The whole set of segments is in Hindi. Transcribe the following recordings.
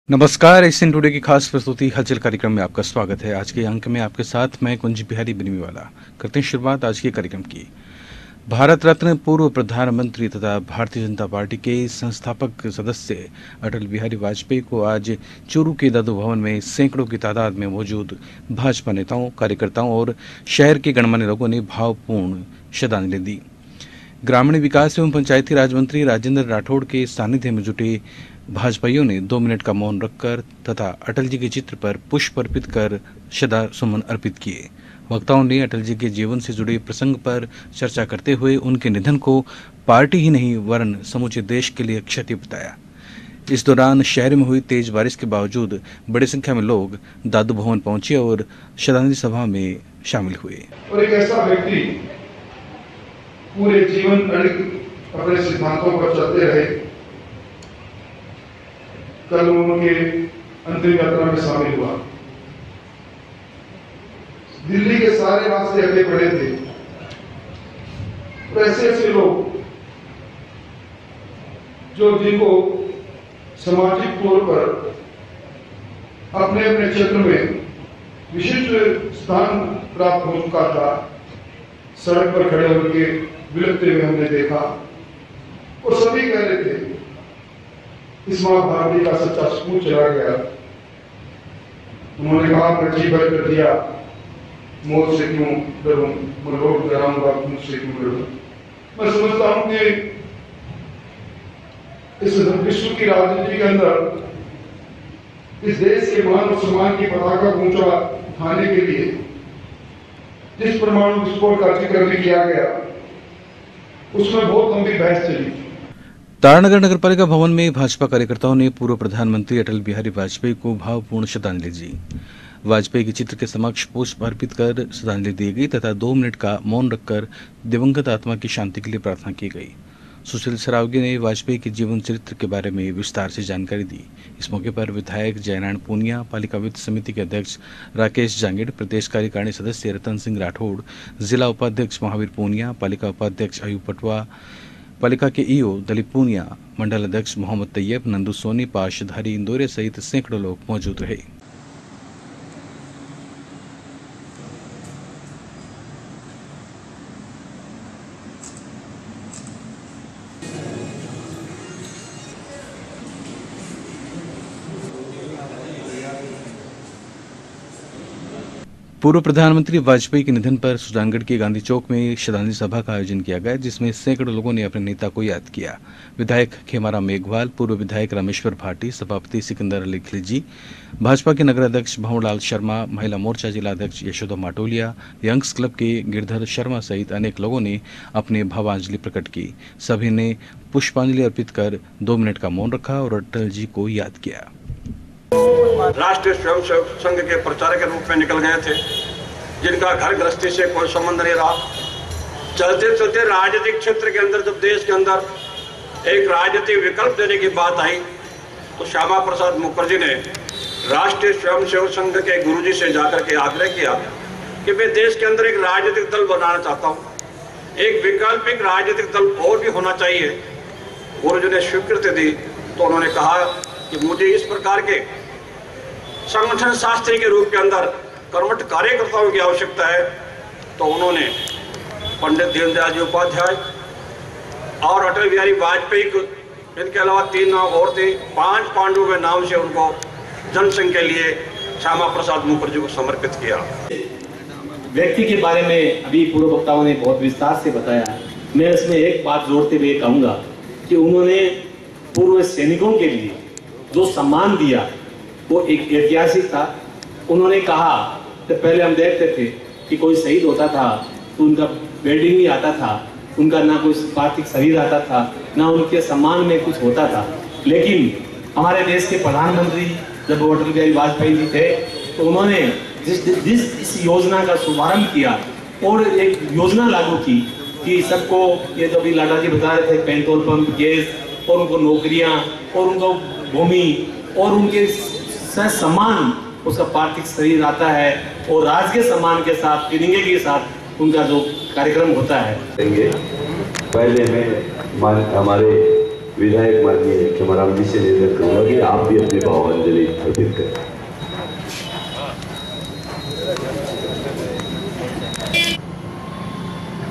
नमस्कार, एशियन टुडे की खास प्रस्तुति हलचल कार्यक्रम में आपका स्वागत है। आज के अंक में आपके साथ मैं कुंज बिहारी बिनमीवाला करते हैं शुरुआत आज के कार्यक्रम की। भारत रत्न पूर्व प्रधानमंत्री तथा भारतीय जनता पार्टी के संस्थापक सदस्य अटल बिहारी वाजपेयी को आज चूरू के दादू भवन में सैकड़ों की तादाद में मौजूद भाजपा नेताओं, कार्यकर्ताओं और शहर के गणमान्य लोगों ने भावपूर्ण श्रद्धांजलि दी। ग्रामीण विकास एवं पंचायती राज मंत्री राजेंद्र राठौड़ के सानिध्य में जुटे भाजपाइयों ने 2 मिनट का मौन रखकर तथा अटल जी के चित्र पर पुष्प अर्पित कर श्रद्धा सुमन अर्पित किए। वक्ताओं ने अटल जी के जीवन से जुड़े प्रसंग पर चर्चा करते हुए उनके निधन को पार्टी ही नहीं वरन समूचे देश के लिए क्षति बताया। इस दौरान शहर में हुई तेज बारिश के बावजूद बड़ी संख्या में लोग दादू भवन पहुंचे और श्रद्धांजलि सभा में शामिल हुए। और एक ऐसा व्यक्ति पूरे जीवन अपने सिद्धांतों पर चलते रहे, कल उनके अंतिम यात्रा में शामिल हुआ। दिल्ली के सारे रास्ते अगले पड़े थे। तो ऐसे ऐसे लोग जो जिनको सामाजिक तौर पर अपने अपने क्षेत्र में विशिष्ट स्थान प्राप्त हो चुका था, सड़क पर खड़े होकर विलपते हुए हमने देखा और सभी कह रहे थे इस मां भारती का सच्चा सुकून चला गया। उन्होंने कहा मैं जी भर कर दिया, मौत से क्यों डरूं, मैं रोक डराऊंगा मुझसे क्यों डरूं। मैं समझता हूं कि इस विश्व की राजनीति के अंदर इस देश के मान और सम्मान की पताका को ऊंचा उठाने के लिए जिस परमाणु विस्फोट का जिक्र भी किया गया, उसमें बहुत लंबी बहस चली। तारानगर नगरपालिका भवन में भाजपा कार्यकर्ताओं ने पूर्व प्रधानमंत्री अटल बिहारी वाजपेयी को भावपूर्ण श्रद्धांजलि दी। वाजपेयी के चित्र के समक्ष पुष्प अर्पित कर श्रद्धांजलि दी गई तथा 2 मिनट का मौन रखकर दिवंगत आत्मा की शांति के लिए प्रार्थना की गई। सुशील सरावगी ने वाजपेयी के जीवन चरित्र के बारे में विस्तार से जानकारी दी। इस मौके पर विधायक जयनारायण पूनिया, पालिका वित्त समिति के अध्यक्ष राकेश जांगीड़, प्रदेश कार्यकारिणी सदस्य रतन सिंह राठौड़, जिला उपाध्यक्ष महावीर पूनिया, पालिका उपाध्यक्ष अयूब पटवा, पालिका के ईओ दलीप पूनिया, मंडल अध्यक्ष मोहम्मद तैयब, नंदू सोनी, पार्षधारी इंदौरे सहित सैकड़ों लोग मौजूद रहे। पूर्व प्रधानमंत्री वाजपेयी के निधन पर सुजानगढ़ के गांधी चौक में श्रद्धांजलि सभा का आयोजन किया गया, जिसमें सैकड़ों लोगों ने अपने नेता को याद किया। विधायक खेमाराम मेघवाल, पूर्व विधायक रामेश्वर भाटी, सभापति सिकंदर अली खिलजी, भाजपा के नगराध्यक्ष भंवरलाल शर्मा, महिला मोर्चा जिलाध्यक्ष यशोदा माटोलिया, यंग्स क्लब के गिरधर शर्मा सहित अनेक लोगों ने अपने भावांजलि प्रकट की। सभी ने पुष्पांजलि अर्पित कर 2 मिनट का मौन रखा और अटल जी को याद किया। राष्ट्रीय स्वयंसेवक संघ के प्रचारक के रूप में निकल गए थे, जिनका घर गृहस्थी से कोई संबंध नहीं रहा। चलते चलते राजनीतिक क्षेत्र के अंदर जब देश के अंदर एक राजनीतिक विकल्प देने की बात आई, तो श्यामा प्रसाद मुखर्जी ने राष्ट्रीय स्वयंसेवक संघ के गुरुजी से जाकर के आग्रह किया कि मैं देश के अंदर एक राजनीतिक दल बनाना चाहता हूँ, एक वैकल्पिक राजनीतिक दल और भी होना चाहिए। गुरुजी ने स्वीकृति दी तो उन्होंने कहा कि मुझे इस प्रकार के संगठन शास्त्री के रूप के अंदर कर्मठ कार्यकर्ताओं की आवश्यकता है। तो उन्होंने पंडित दीनदयाल जी उपाध्याय और अटल बिहारी वाजपेयी को, इनके अलावा 3 नाम और थे, 5 पांडवों के नाम से उनको जनसंघ के लिए श्यामा प्रसाद मुखर्जी को समर्पित किया। व्यक्ति के बारे में अभी पूर्व वक्ताओं ने बहुत विस्तार से बताया। मैं इसमें एक बात जोड़ते हुए कहूँगा कि उन्होंने पूर्व सैनिकों के लिए जो सम्मान दिया वो एक ऐतिहासिक था। उन्होंने कहा कि पहले हम देखते थे कि कोई शहीद होता था तो उनका वेडिंग नहीं आता था, उनका ना कोई पार्थिव शरीर आता था, ना उनके सम्मान में कुछ होता था। लेकिन हमारे देश के प्रधानमंत्री जब अटल बिहारी वाजपेयी जी थे तो उन्होंने जिस इस योजना का शुभारंभ किया और एक योजना लागू की कि सबको, ये जो भी लाडा जी बता रहे थे, पेट्रोल पंप, गैस और उनको नौकरियाँ और उनको भूमि और उनके सम्मान, उसका पार्थिव शरीर आता है और राजकीय सम्मान के साथ, तिरंगे के साथ उनका जो कार्यक्रम होता है। पहले में हमारे विधायक माननीय खेमाराम जी से निवेदन करूंगा कि आप भी अपनी भावांजलि अर्पित करें।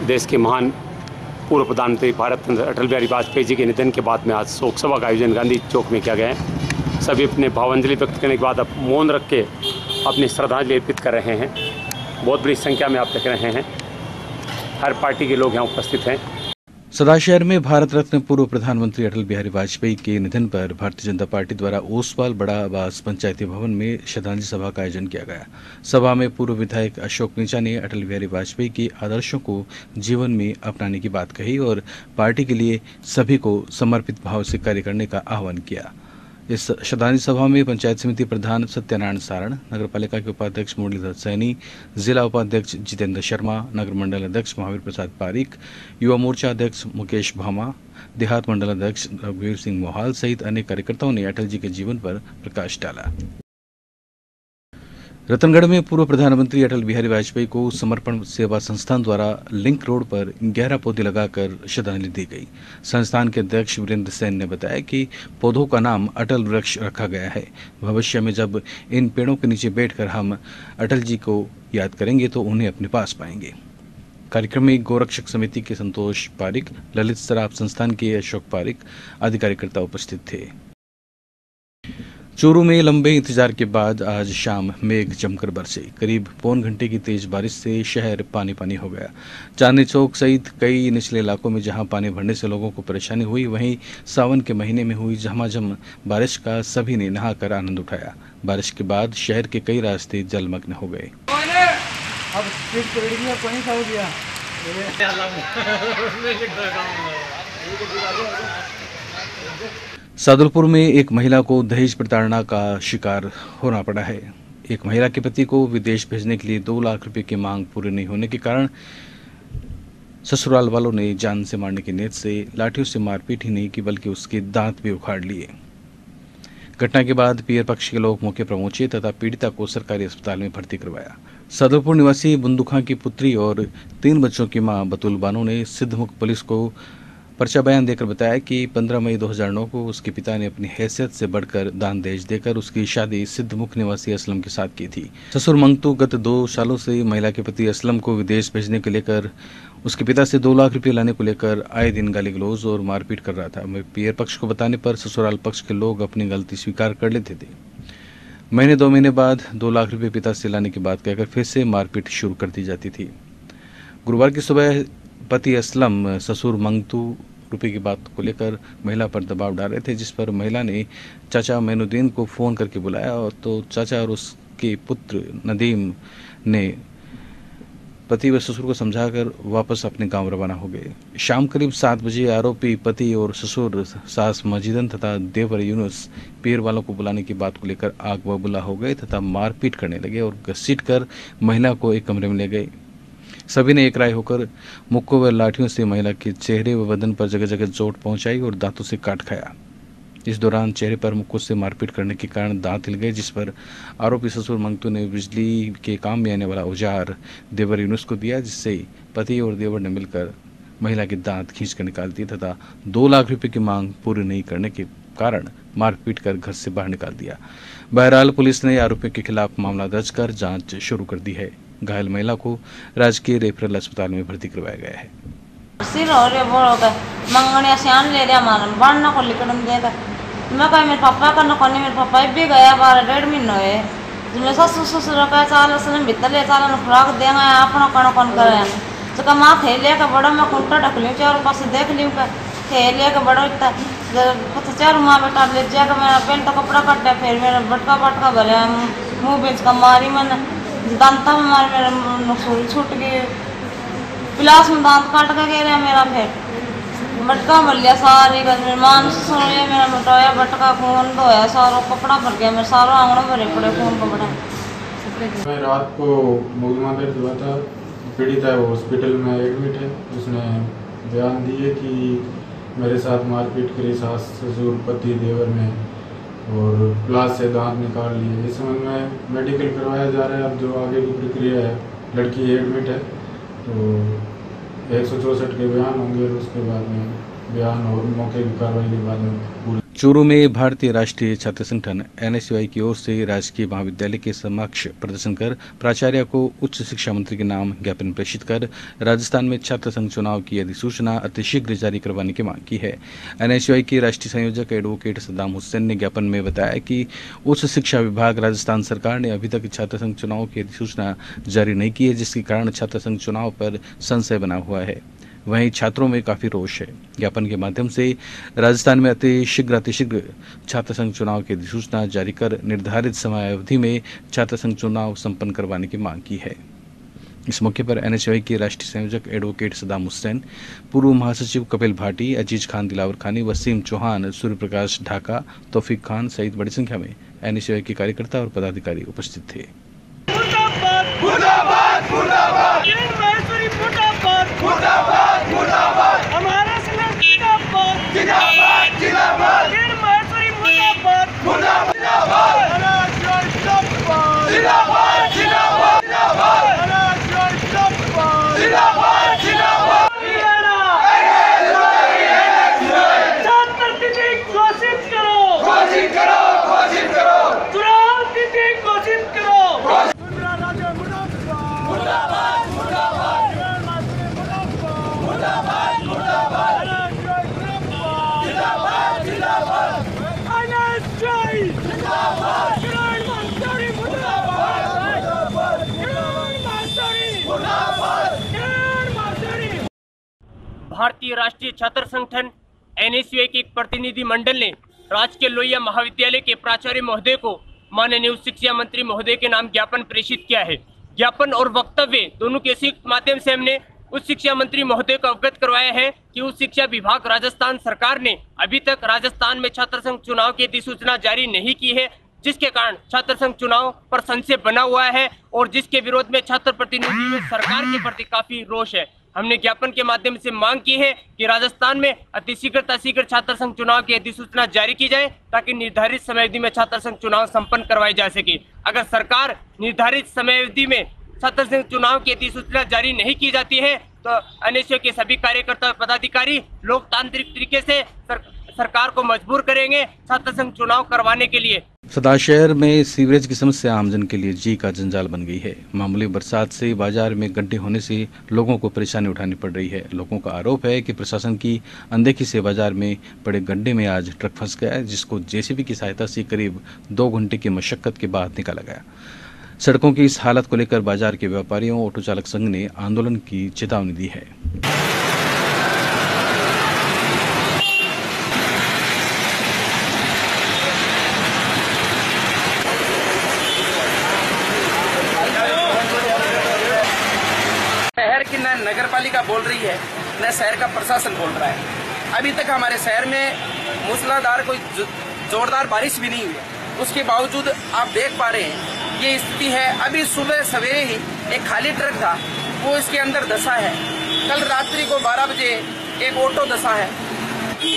देश के महान पूर्व प्रधानमंत्री भारत रत्न अटल बिहारी वाजपेयी जी के निधन के बाद में आज शोक सभा का आयोजन गांधी चौक में किया गया है। सभी अपने भावांजलि व्यक्त करने के बाद अब मौन रख के अपनी श्रद्धांजलि अर्पित कर रहे हैं। बहुत बड़ी संख्या में आप देख रहे हैं, हर पार्टी के लोग यहाँ उपस्थित हैं। सदाशहर में भारत रत्न पूर्व प्रधानमंत्री अटल बिहारी वाजपेयी के निधन पर भारतीय जनता पार्टी द्वारा ओसवाल बड़ा आवास पंचायती भवन में श्रद्धांजलि सभा का आयोजन किया गया। सभा में पूर्व विधायक अशोक नीचा ने अटल बिहारी वाजपेयी के आदर्शों को जीवन में अपनाने की बात कही और पार्टी के लिए सभी को समर्पित भाव से कार्य करने का आह्वान किया। इस श्रद्धांजलि सभा में पंचायत समिति प्रधान सत्यनारायण सारण, नगरपालिका के उपाध्यक्ष मुरलीधर सैनी, जिला उपाध्यक्ष जितेंद्र शर्मा, नगर मंडल अध्यक्ष महावीर प्रसाद पारिक, युवा मोर्चा अध्यक्ष मुकेश भामा, देहात मंडल अध्यक्ष रघुवीर सिंह मोहाल सहित अनेक कार्यकर्ताओं ने अटल जी के जीवन पर प्रकाश डाला। रतनगढ़ में पूर्व प्रधानमंत्री अटल बिहारी वाजपेयी को समर्पण सेवा संस्थान द्वारा लिंक रोड पर 11 पौधे लगाकर श्रद्धांजलि दी गई। संस्थान के अध्यक्ष वीरेंद्र सेन ने बताया कि पौधों का नाम अटल वृक्ष रखा गया है। भविष्य में जब इन पेड़ों के नीचे बैठकर हम अटल जी को याद करेंगे तो उन्हें अपने पास पाएंगे। कार्यक्रम में गोरक्षक समिति के संतोष पारिक, ललित सराफ संस्थान के अशोक पारिक आदि कार्यकर्ता उपस्थित थे। चूरू में लंबे इंतजार के बाद आज शाम मेघ जमकर बरसे। करीब पौन घंटे की तेज बारिश से शहर पानी पानी हो गया। चांदनी चौक सहित कई निचले इलाकों में जहां पानी भरने से लोगों को परेशानी हुई, वहीं सावन के महीने में हुई झमाझम बारिश का सभी ने नहाकर आनंद उठाया। बारिश के बाद शहर के कई रास्ते जलमग्न हो गए। सादुलपुर में एक महिला को दहेज प्रताड़ना का शिकार होना पड़ा है। एक महिला के पति को विदेश भेजने के लिए 2 लाख रुपए की मांग पूरी नहीं होने के कारण ससुराल वालों ने जान से मारने की नीयत से लाठियों से मारपीट ही नहीं की बल्कि उसके दांत भी उखाड़ लिए। घटना के बाद पियर पक्ष के लोग मौके पर पहुंचे तथा पीड़िता को सरकारी अस्पताल में भर्ती करवाया। सादुलपुर निवासी बुंदुखा की पुत्री और 3 बच्चों की मां बतुल बानो ने सिद्धमुख पुलिस को पर्चा बयान देकर बताया कि 15 मई 2009 को उसके पिता ने अपनी हैसियत से बढ़कर दान दहेज देकर उसकी शादी सिद्धमुख निवासी असलम के साथ की थी। ससुर मंगतू गत 2 सालों से महिला के पति असलम को विदेश भेजने को लेकर उसके पिता से 2 लाख रुपए लाने को लेकर आए दिन गाली गलौज और मारपीट कर रहा था। पियर पक्ष को बताने पर ससुराल पक्ष के लोग अपनी गलती स्वीकार कर लेते थे। 2 महीने बाद 2 लाख रुपए पिता से लाने की बात कहकर फिर से मारपीट शुरू कर दी जाती थी। गुरुवार की सुबह पति असलम ससुर मंगतू रुपए की बात को लेकर महिला पर दबाव डाल रहे थे, जिस पर महिला ने चाचा मैनुद्दीन को फोन करके बुलाया और तो चाचा और उसके पुत्र नदीम ने पति व ससुर को समझाकर वापस अपने गांव रवाना हो गए। शाम करीब 7 बजे आरोपी पति और ससुर सास मजीदन तथा देवर यूनुस पीर वालों को बुलाने की बात को लेकर आग बबूला हो गए तथा मारपीट करने लगे और घसीटकर महिला को एक कमरे में ले गए। सभी ने एक राय होकर मुक्कों व लाठियों से महिला के चेहरे व बदन पर जगह जगह चोट पहुंचाई और दांतों से काट खाया। इस दौरान चेहरे पर मुक्कों से मारपीट करने के कारण दांत हिल गए, जिस पर आरोपी ससुर मंगतू ने बिजली के काम में आने वाला औजार देवर यूनुस को दिया, जिससे पति और देवर ने मिलकर महिला के दांत खींचकर निकाल दिए तथा 2 लाख रुपए की मांग पूरी नहीं करने के कारण मारपीट कर घर से बाहर निकाल दिया। बहरहाल पुलिस ने आरोपियों के खिलाफ मामला दर्ज कर जांच शुरू कर दी है। घायल महिला को राजकीय रेफरल अस्पताल में भर्ती करवाया गया है। सिर हो रहे बोल होता मंगनिया सियान ले दिया मारन बढ़ना को लिखन देता मैं कहीं मेरे पापा का न कोनी मेरे पापा भी गया 12-1.5 महीना है जिसमें ससुर ससुर का चाल सलम भीतर ले चाल न फ्राक देंगे अपना कौन करे तो का माँ थैले का बड़ा मैं कुंटा ढक लियो चार पास देख लियो का थैले का बड़ा इतना पता चार माँ बेटा ले जाकर मेरा पेंट का कपड़ा काटा फिर मेरा बटका भरे मुँह बेच का मारी मैंने दांता में मारे मेरा नसूरी छूट गई पिलास में दांत काट के गए रहा मेरा फिर बटका भर लिया सारी मान से सुन लिया मेरा मिटाया बटका खून धोया सारा कपड़ा भर गया मेरे सारा आंगन भरे पड़े खून कपड़ा। मैं रात को मुकदमा दर्ज हुआ था, पीड़ित है वो हॉस्पिटल में एडमिट है। उसने बयान दिए कि मेरे साथ मारपीट करी सास ससुर पति देवर ने और प्लास से दांत निकाल लिए। इस संबंध में मेडिकल करवाया जा रहा है। अब जो आगे की प्रक्रिया है, लड़की एडमिट है तो 164 के बयान होंगे और उसके बाद में बयान और मौके की कार्रवाई के बाद में पूरी। चूरू में भारतीय राष्ट्रीय छात्र संगठन NSUI की ओर से राजकीय महाविद्यालय के समक्ष प्रदर्शन कर प्राचार्य को उच्च शिक्षा मंत्री के नाम ज्ञापन प्रेषित कर राजस्थान में छात्र संघ चुनाव की अधिसूचना अतिशीघ्र जारी करवाने की मांग की है। NSUI के राष्ट्रीय संयोजक एडवोकेट सद्दाम हुसैन ने ज्ञापन में बताया कि उच्च शिक्षा विभाग राजस्थान सरकार ने अभी तक छात्र संघ चुनाव की अधिसूचना जारी नहीं की है, जिसके कारण छात्र संघ चुनाव पर संशय बना हुआ है। वहीं छात्रों में काफी रोष है। ज्ञापन के माध्यम से राजस्थान में अतिशीघ्र छात्र संघ चुनाव की अधिसूचना जारी कर निर्धारित समय अवधि में छात्र संघ चुनाव संपन्न करवाने की मांग की है। इस मौके पर NSUI के राष्ट्रीय संयोजक एडवोकेट सद्दाम हुसैन, पूर्व महासचिव कपिल भाटी, अजीज खान दिलावर खानी, वसीम चौहान, सूर्य प्रकाश ढाका, तौफीक खान सहित बड़ी संख्या में NSUI के कार्यकर्ता और पदाधिकारी उपस्थित थे। भारतीय राष्ट्रीय छात्र संगठन NSUI के एक प्रतिनिधि मंडल ने राजकीय लोहिया महाविद्यालय के प्राचार्य महोदय को माननीय उच्च शिक्षा मंत्री महोदय के नाम ज्ञापन प्रेषित किया है। ज्ञापन और वक्तव्य दोनों के माध्यम से हमने उच्च शिक्षा मंत्री महोदय को अवगत करवाया है कि उच्च शिक्षा विभाग राजस्थान सरकार ने अभी तक राजस्थान में छात्र संघ चुनाव की अधिसूचना जारी नहीं की है, जिसके कारण छात्र संघ चुनाव पर संशय बना हुआ है और जिसके विरोध में छात्र प्रतिनिधियों में सरकार के प्रति काफी रोष है। हमने ज्ञापन के माध्यम से मांग की है कि राजस्थान में अतिशीघ्र छात्र संघ चुनाव की अधिसूचना जारी की जाए ताकि निर्धारित समय अवधि में छात्र संघ चुनाव संपन्न करवाए जा सके। अगर सरकार निर्धारित समय अवधि में छात्र संघ चुनाव की अधिसूचना जारी नहीं की जाती है तो NSUI के सभी कार्यकर्ता और पदाधिकारी लोकतांत्रिक तरीके से सरकार को मजबूर करेंगे छात्र संघ चुनाव करवाने के लिए। सदा शहर में सीवरेज की समस्या आमजन के लिए जी का जंजाल बन गई है। मामूली बरसात से बाजार में गड्ढे होने से लोगों को परेशानी उठानी पड़ रही है। लोगों का आरोप है कि प्रशासन की अनदेखी से बाजार में पड़े गड्ढे में आज ट्रक फंस गया है, जिसको JCB की सहायता से करीब 2 घंटे की मशक्कत के बाद निकाला गया। सड़कों की इस हालत को लेकर बाजार के व्यापारियों ऑटो चालक संघ ने आंदोलन की चेतावनी दी है। शहर की न नगर पालिका बोल रही है न शहर का प्रशासन बोल रहा है। अभी तक हमारे शहर में मूसलाधार कोई जोरदार बारिश भी नहीं हुई है, उसके बावजूद आप देख पा रहे हैं ये स्थिति है। अभी सुबह सवेरे ही एक खाली ट्रक था, वो इसके अंदर धंसा है। कल रात्रि को 12 बजे एक ऑटो धंसा है।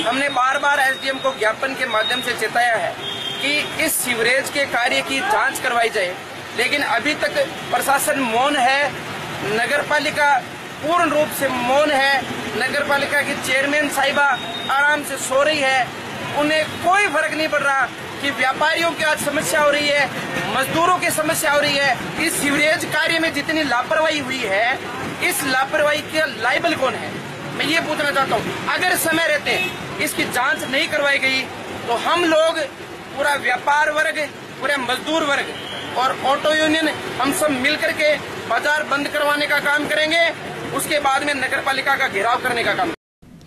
हमने बार बार SDM को ज्ञापन के माध्यम से चेताया है कि इस सीवरेज के कार्य की जांच करवाई जाए, लेकिन अभी तक प्रशासन मौन है। नगर पालिका पूर्ण रूप से मौन है। नगर पालिका की चेयरमैन साहिबा आराम से सो रही है। उन्हें कोई फर्क नहीं पड़ रहा कि व्यापारियों की आज समस्या हो रही है, मजदूरों की समस्या हो रही है। इस सीवरेज कार्य में जितनी लापरवाही हुई है, इस लापरवाही का लायबल कौन है, मैं ये पूछना चाहता हूँ। अगर समय रहते इसकी जांच नहीं करवाई गई तो हम लोग पूरा व्यापार वर्ग, पूरा मजदूर वर्ग और ऑटो यूनियन हम सब मिलकर के बाजार बंद करवाने का काम करेंगे। उसके बाद में नगर पालिका का घेराव करने का काम।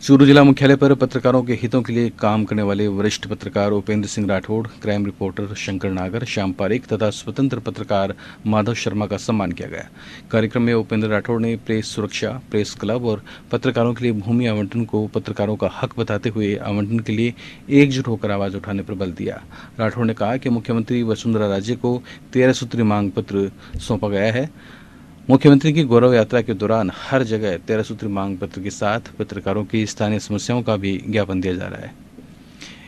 चूरू जिला मुख्यालय पर पत्रकारों के हितों के लिए काम करने वाले वरिष्ठ पत्रकार उपेंद्र सिंह राठौड़, क्राइम रिपोर्टर शंकर नागर, श्याम पारेख तथा स्वतंत्र पत्रकार माधव शर्मा का सम्मान किया गया। कार्यक्रम में उपेंद्र राठौड़ ने प्रेस सुरक्षा, प्रेस क्लब और पत्रकारों के लिए भूमि आवंटन को पत्रकारों का हक बताते हुए आवंटन के लिए एकजुट होकर आवाज उठाने पर बल दिया। राठौड़ ने कहा कि मुख्यमंत्री वसुंधरा राजे को 13 सूत्री मांग पत्र सौंपा गया है। मुख्यमंत्री की गौरव यात्रा के दौरान हर जगह 13 सूत्री मांग पत्र के साथ पत्रकारों की स्थानीय समस्याओं का भी ज्ञापन दिया जा रहा है।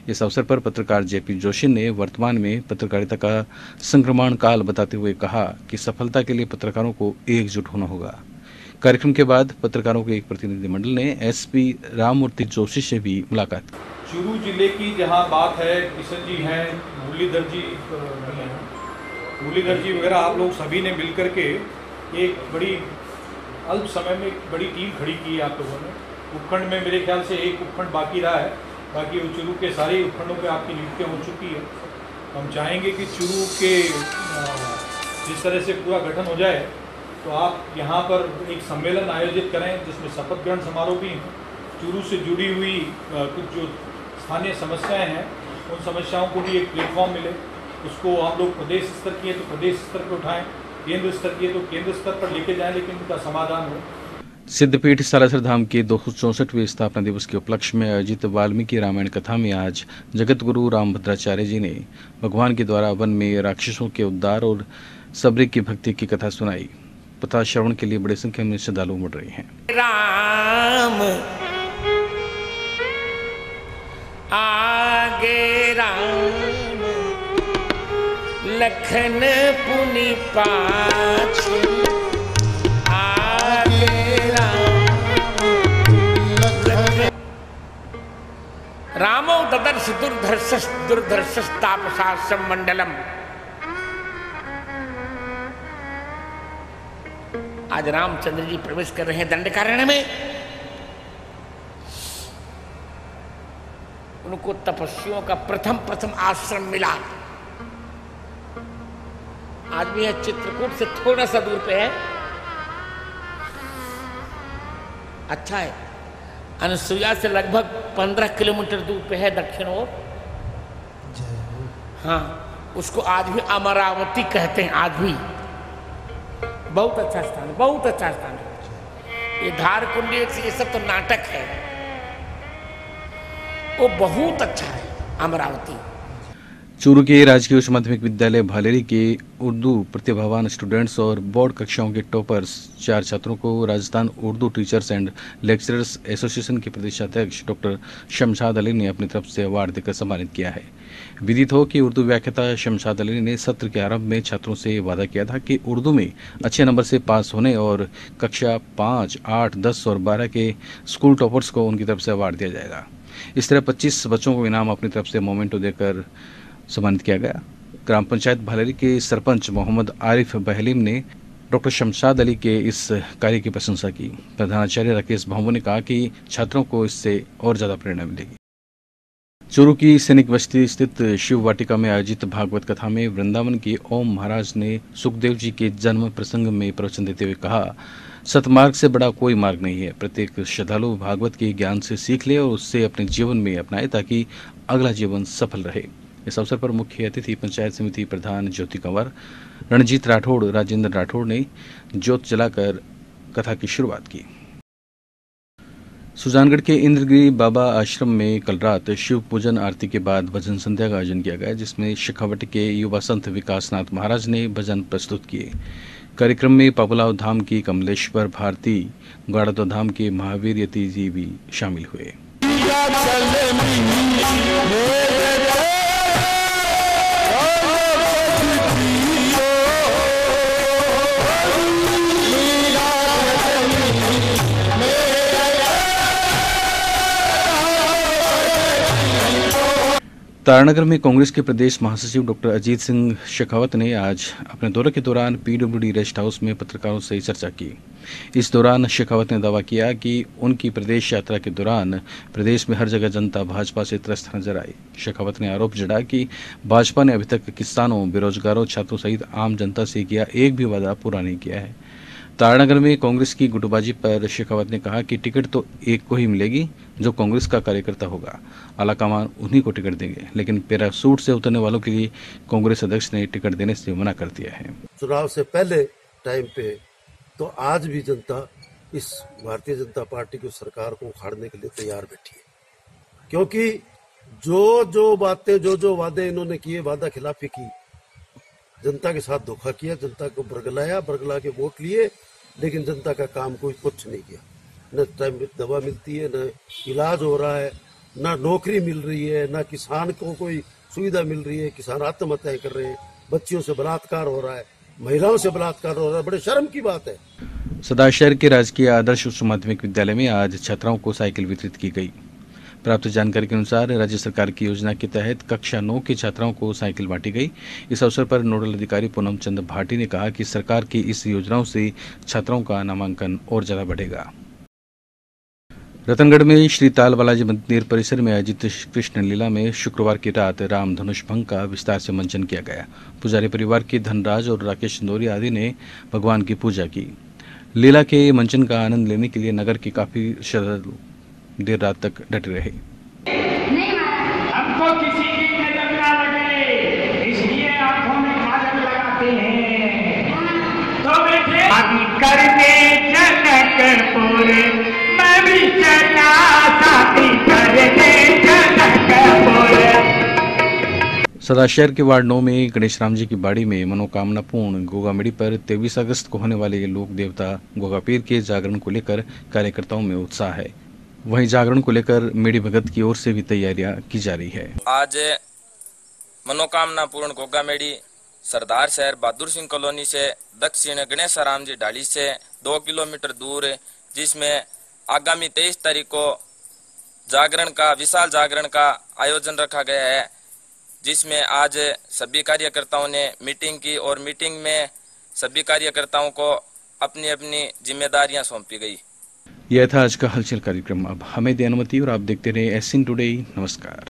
इस अवसर पर पत्रकार JP जोशी ने वर्तमान में पत्रकारिता का संक्रमण काल बताते हुए कहा कि सफलता के लिए पत्रकारों को एकजुट होना होगा। कार्यक्रम के बाद पत्रकारों के एक प्रतिनिधिमंडल ने एसपी राममूर्ति जोशी से भी मुलाकात की। चूरू जिले की जहां बात है, किशन जी हैं, मुरलीधर जी वगैरह, आप लोग सभी ने मिलकर के एक बड़ी अल्प समय में एक बड़ी टीम खड़ी की है आप लोगों ने। उपखंड में मेरे ख्याल से एक उपखंड बाकी रहा है, बाकी चूरू के सारे उपखंडों पे आपकी नियुक्तियाँ हो चुकी है। हम चाहेंगे कि चूरू के जिस तरह से पूरा गठन हो जाए तो आप यहाँ पर एक सम्मेलन आयोजित करें जिसमें शपथ ग्रहण समारोह भी हो। चूरू से जुड़ी हुई कुछ जो स्थानीय समस्याएं हैं उन समस्याओं को भी एक प्लेटफॉर्म मिले, उसको हम लोग प्रदेश स्तर की है तो प्रदेश स्तर पर उठाएं, केंद्र स्तर की है तो केंद्र स्तर पर लेके जाएं, लेकिन उनका समाधान हो। सिद्धपीठ सालासर धाम के 264वें स्थापना दिवस के उपलक्ष्य में आयोजित वाल्मीकि रामायण कथा में आज जगत गुरु रामभद्राचार्य जी ने भगवान के द्वारा वन में राक्षसों के उद्धार और सबरी की भक्ति की कथा सुनाई। कथा श्रवण के लिए बड़ी संख्या में श्रद्धालु उमड़ रहे हैं। राम आगे राम लखन पुनि पाछे, रामो ददर्श दुर्धर्ष तापसास्यम मंडलम। आज रामचंद्र जी प्रवेश कर रहे हैं दंडकारण्य में। उनको तपस्वियों का प्रथम आश्रम मिला। आज भी है, चित्रकूट से थोड़ा सा दूर पे है, अच्छा है। अनसुईया से लगभग 15 किलोमीटर दूर पे है दक्षिण ओर। हाँ, उसको आज भी अमरावती कहते हैं। आज भी बहुत अच्छा स्थान है, बहुत अच्छा स्थान है। ये धार कुंडी ये सब तो नाटक है, वो बहुत अच्छा है अमरावती। चूरू के राजकीय उच्च माध्यमिक विद्यालय भालेरी के उर्दू प्रतिभावान स्टूडेंट्स और बोर्ड कक्षाओं के टॉपर्स 4 छात्रों को Rajasthan Urdu teachers and lecturers association के प्रदेशाध्यक्ष डॉक्टर शमशाद अली ने अपनी तरफ से अवार्ड देकर सम्मानित किया है। विदित हो कि उर्दू व्याख्याता शमशाद अली ने सत्र के आरंभ में छात्रों से वादा किया था कि उर्दू में अच्छे नंबर से पास होने और कक्षा 5, 8, 10 और 12 के स्कूल टॉपर्स को उनकी तरफ से अवार्ड दिया जाएगा। इस तरह 25 बच्चों को इनाम अपनी तरफ से मोमेंटो देकर सम्मानित किया गया। ग्राम पंचायत भालेरी के सरपंच मोहम्मद आरिफ बहलीम ने डॉक्टर शमशाद अली के इस कार्य की प्रशंसा की। प्रधानाचार्य राकेश भांबू ने कहा कि छात्रों को इससे और ज्यादा प्रेरणा मिलेगी। चूरू की सैनिक बस्ती स्थित शिव वाटिका में आयोजित भागवत कथा में वृंदावन के ओम महाराज ने सुखदेव जी के जन्म प्रसंग में प्रवचन देते हुए कहा, सतमार्ग से बड़ा कोई मार्ग नहीं है। प्रत्येक श्रद्धालु भागवत के ज्ञान से सीख ले और उससे अपने जीवन में अपनाए ताकि अगला जीवन सफल रहे। इस अवसर पर मुख्य अतिथि पंचायत समिति प्रधान ज्योति कंवर, रणजीत राठौड़, राजेंद्र राठौड़ ने ज्योत जलाकर कथा की शुरुआत की। सुजानगढ़ के इंद्रगिरी बाबा आश्रम में कल रात शिव पूजन आरती के बाद भजन संध्या का आयोजन किया गया, जिसमें शेखावटी के युवा संत विकासनाथ महाराज ने भजन प्रस्तुत किए। कार्यक्रम में पापुलाव धाम की कमलेश्वर भारती, गाड़ादो धाम के महावीर यति जी भी शामिल हुए। तारानगर में कांग्रेस के प्रदेश महासचिव डॉक्टर अजीत सिंह शेखावत ने आज अपने दौरे के दौरान पीडब्ल्यूडी रेस्ट हाउस में पत्रकारों से चर्चा की। इस दौरान शेखावत ने दावा किया कि उनकी प्रदेश यात्रा के दौरान प्रदेश में हर जगह जनता भाजपा से त्रस्त नजर आई। शेखावत ने आरोप जताया कि भाजपा ने अभी तक किसानों, बेरोजगारों, छात्रों सहित आम जनता से किया एक भी वादा पूरा नहीं किया है। तारानगर में कांग्रेस की गुटबाजी पर शेखावत ने कहा कि टिकट तो एक को ही मिलेगी जो कांग्रेस का कार्यकर्ता होगा। आलाकमान उन्हीं को टिकट देंगे, लेकिन पैरासूट से उतरने वालों के लिए कांग्रेस अध्यक्ष ने टिकट देने से मना कर दिया है। चुनाव से पहले टाइम पे तो आज भी जनता इस भारतीय जनता पार्टी की सरकार को उखाड़ने के लिए तैयार बैठी है, क्योंकि जो बातें, जो वादे इन्होंने किए, वादा खिलाफी की, जनता के साथ धोखा किया, जनता को बरगला के वोट लिए, लेकिन जनता का काम कोई कुछ नहीं किया। न टाइम दवा मिलती है, न इलाज हो रहा है, न नौकरी मिल रही है, न किसान को कोई सुविधा मिल रही है। किसान आत्महत्याएं कर रहे हैं, बच्चियों से बलात्कार हो रहा है, महिलाओं से बलात्कार हो रहा है। बड़े शर्म की बात है। सदाशहर के राजकीय आदर्श उच्च माध्यमिक विद्यालय में आज छात्राओं को साइकिल वितरित की गई। प्राप्त जानकारी के अनुसार राज्य सरकार की योजना के तहत कक्षा 9 के छात्राओं को साइकिल बांटी गई। इस अवसर पर नोडल अधिकारी पूनम चंद भाटी ने कहा कि सरकार की इस योजनाओं से छात्राओं का नामांकन और ज्यादा बढ़ेगा। रतनगढ़ में श्री ताल बालाजी मंदिर परिसर में आयोजित कृष्ण लीला में शुक्रवार की रात राम धनुष भंग का विस्तार से मंचन किया गया। पुजारी परिवार के धनराज और राकेश चंदोरिया आदि ने भगवान की पूजा की। लीला के मंचन का आनंद लेने के लिए नगर के काफी श्रद्धालु देर रात तक डटे रहे। हमको किसी की नजर ना लगे, इसलिए आंखों में काजल लगाते हैं। तो बेटे शादी करने जनकपुर, मैं भी चला शादी करने जनकपुर। सदाशहर के वार्ड 9 में गणेश राम जी की बाड़ी में मनोकामना पूर्ण गोगामेड़ी पर 23 अगस्त को होने वाले लोक देवता गोगापीर के जागरण को लेकर कार्यकर्ताओं में उत्साह है। वहीं जागरण को लेकर मेड़ी भगत की ओर से भी तैयारियां की जा रही है। आज मनोकामना पूर्ण गोगामेड़ी सरदार शहर बहादुर सिंह कॉलोनी से दक्षिण गणेश राम जी ढाली से 2 किलोमीटर दूर, जिसमें आगामी 23 तारीख को विशाल जागरण का आयोजन रखा गया है, जिसमें आज सभी कार्यकर्ताओं ने मीटिंग की और मीटिंग में सभी कार्यकर्ताओं को अपनी अपनी जिम्मेदारियां सौंपी गई। यह था आज का हलचल कार्यक्रम। अब हमें दे अनुमति और आप देखते रहे एसएन टुडे। नमस्कार।